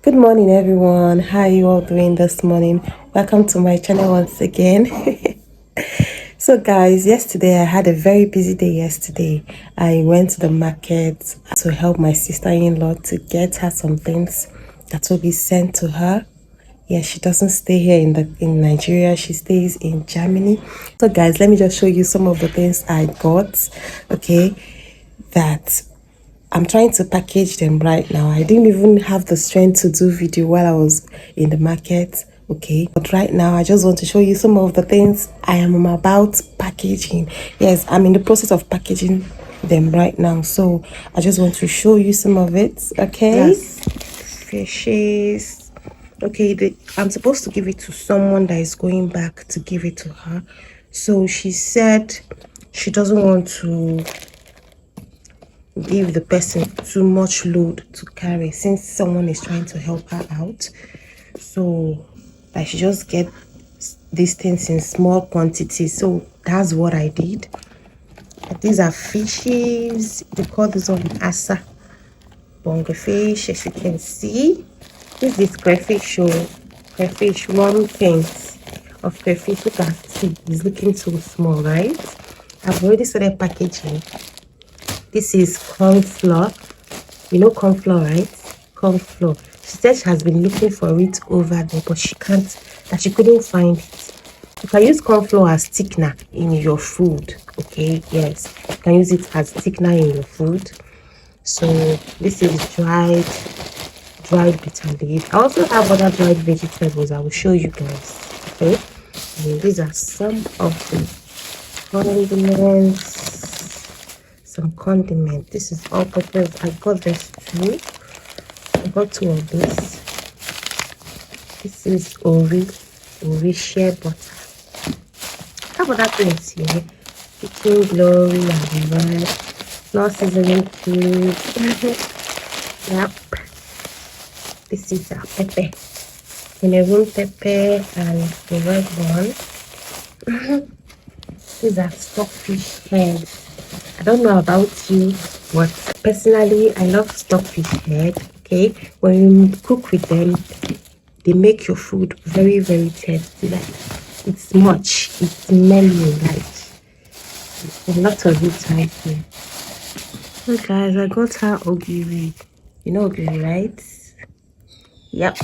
Good morning, everyone. How are you all doing this morning? Welcome to my channel once again. So, guys, yesterday I had a very busy day. Yesterday, I went to the market to help my sister-in-law to get her some things that will be sent to her. Yeah, she doesn't stay here in Nigeria. She stays in Germany. So, guys, let me just show you some of the things I got. Okay, that I'm trying to package them right now. I didn't even have the strength to do video while I was in the market. Okay, but right now I just want to show you some of the things I am about packaging. Yes, I'm in the process of packaging them right now, so I just want to show you some of it. Okay, yes. Fishes. Okay, I'm supposed to give it to someone that is going back to give it to her. So she said she doesn't want to give the person too much load to carry since someone is trying to help her out. So I should just get these things in small quantities. So that's what I did. These are fishes. They call this one asa bonga fish, as you can see. This is crayfish. Crayfish, one pint of crayfish. Look at see, it's looking so small, right? I've already started packaging. This is corn flour. You know corn flour, right? Corn flour. She said she has been looking for it over there, but she couldn't find it. You can use corn flour as thickener in your food. Okay, yes, you can use it as thickener in your food. So this is dried bitter leaf. I also have other dried vegetables. I will show you guys. Okay, and these are some of the condiments. Some condiment. This is all purpose. I got this too. I got two of this. This is ori shea butter. How about that things here? Kitchen glory and red. Flour seasoning cubes. Yep. This is a pepper. Cameroon pepper and the red one. These are stockfish heads. I don't know about you, but personally I love stockfish head. Okay, when you cook with them, they make your food very, very tasty. Like it's smelly, like it's a lot of it right here. So guys, I got her ogiri. You know ogiri, right? Yep,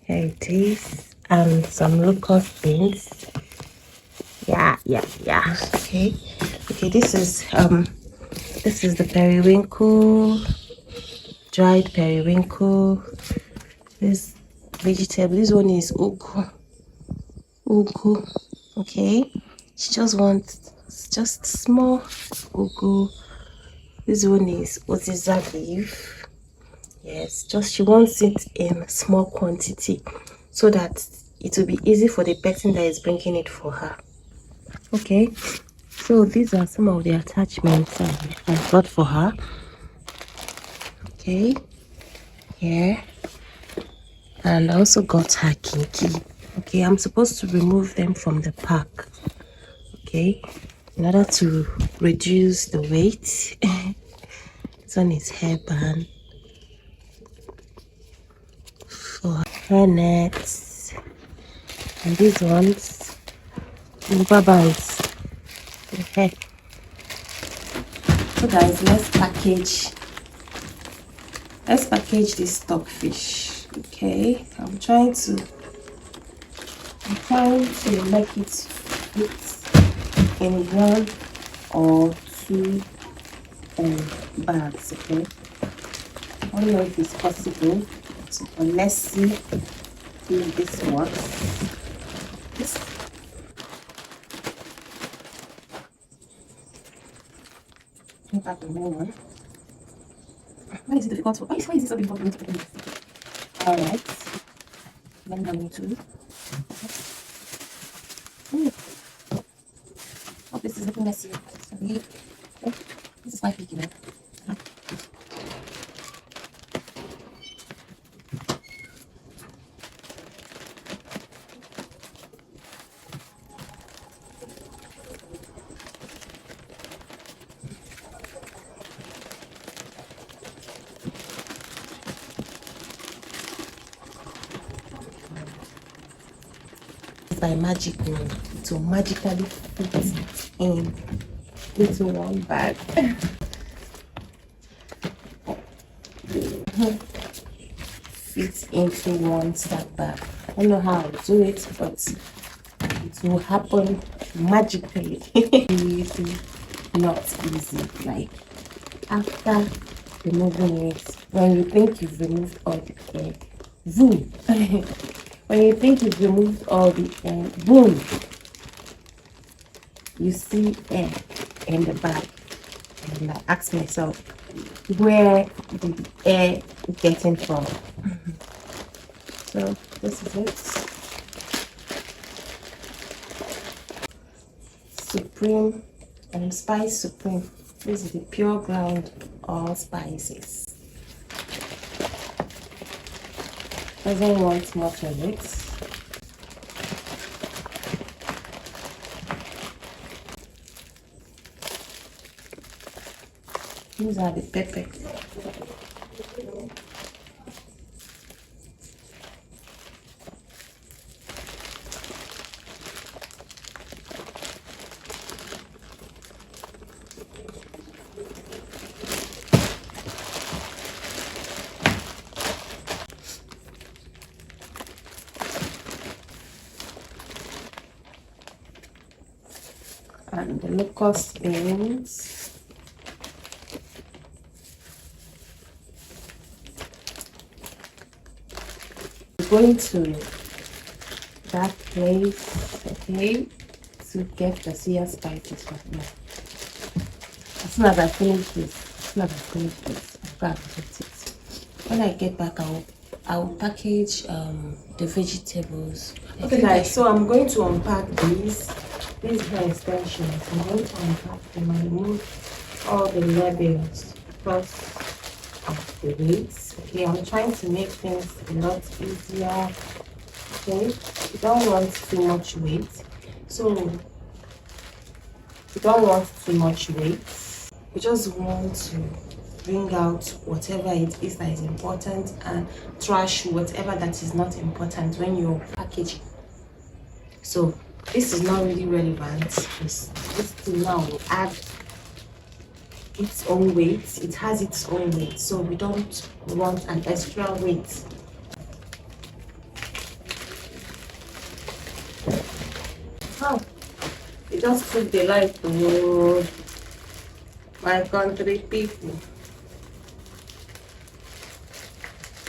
here it is. And some locust beans. Yeah. Okay, this is the periwinkle, dried periwinkle. This vegetable, this one is ugu. Okay, she just wants just small ugu. This one is oziza leaf. Yes, just she wants it in small quantity so that it will be easy for the person that is bringing it for her. Okay, so these are some of the attachments I got for her. Okay, here, and I also got her kinky. Okay, I'm supposed to remove them from the pack. Okay, in order to reduce the weight. This one is hairband for hair nets, and these ones rubber bands. Okay, so guys, let's package this stockfish. Okay, I'm trying to make it fit in one or two bags. Okay, I don't know if it's possible, but let's see if this works. Look at the main one. Why is it difficult to? Why is it so difficult to open this? All right, then I'm going to. Oh, this is looking messy. Sorry. Oh, this is quite big, you know. if by magic, no, it will magically fit in into one bag. Fit into one stack bag. I don't know how I do it, but it will happen magically. Easy, not easy. Like after removing it, when you think you've removed all the air, boom. When you think you've removed all the air, boom, you see air in the bag. And I ask myself, where did the air getting from? So this is it. Supreme and Spice Supreme. This is the pure ground all spices. Doesn't want much of it. These are the pepper. And the locust beans. Going to that place, okay, to get the suya spices right now. As soon as I finish this, I'll go and put it. When I get back, I'll package the vegetables. Okay guys, so I'm going to unpack these hair extensions. I'm going to unpack them and remove all the labels because of the weights. Okay, I'm trying to make things a lot easier. Okay, you don't want too much weight, so you don't want too much weight. You just want to bring out whatever it is that is important and trash whatever that is not important when you're packaging. So this is not really relevant. This thing now will add its own weight. It has its own weight, so we don't want an extra weight. Oh, it just took the light to my country people.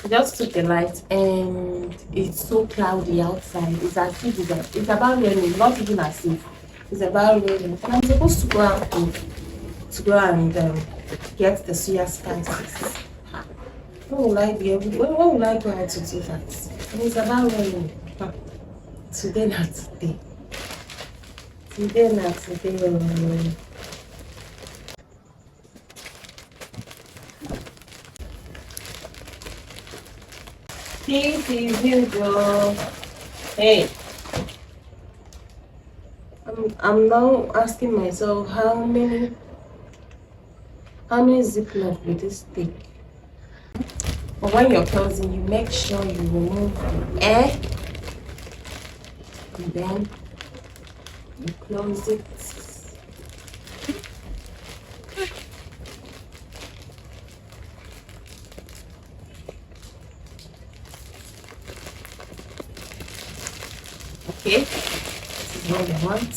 It just took the light and it's so cloudy outside. It's as if it's about raining, not even as if it's about raining. And I'm supposed to go out and get the suya spices. When will I be able? When will I go out to do that? And it's about raining. Today, not today. Today, not today. This is usual. Hey, I'm now asking myself how many ziplocs will this take? But when you're closing, you make sure you remove the air and then you close it. Okay, this is what we want.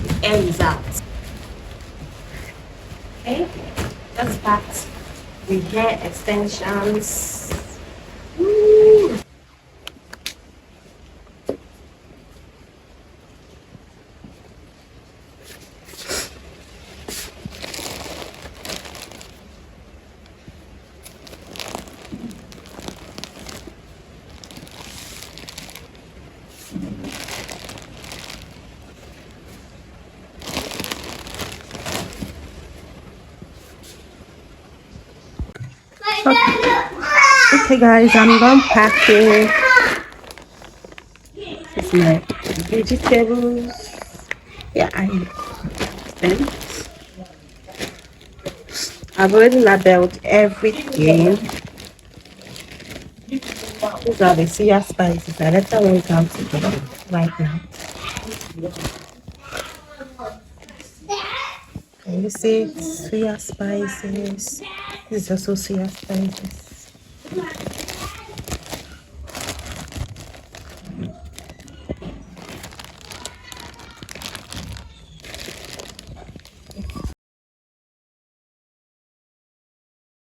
The air is out. Okay, that's packed the hair extensions. Woo. Okay guys, I'm done packing. This is my vegetables. Yeah, I've already labeled everything. These are the suya spices. I let one come together right now. Can you see suya spices? This is also suya spices.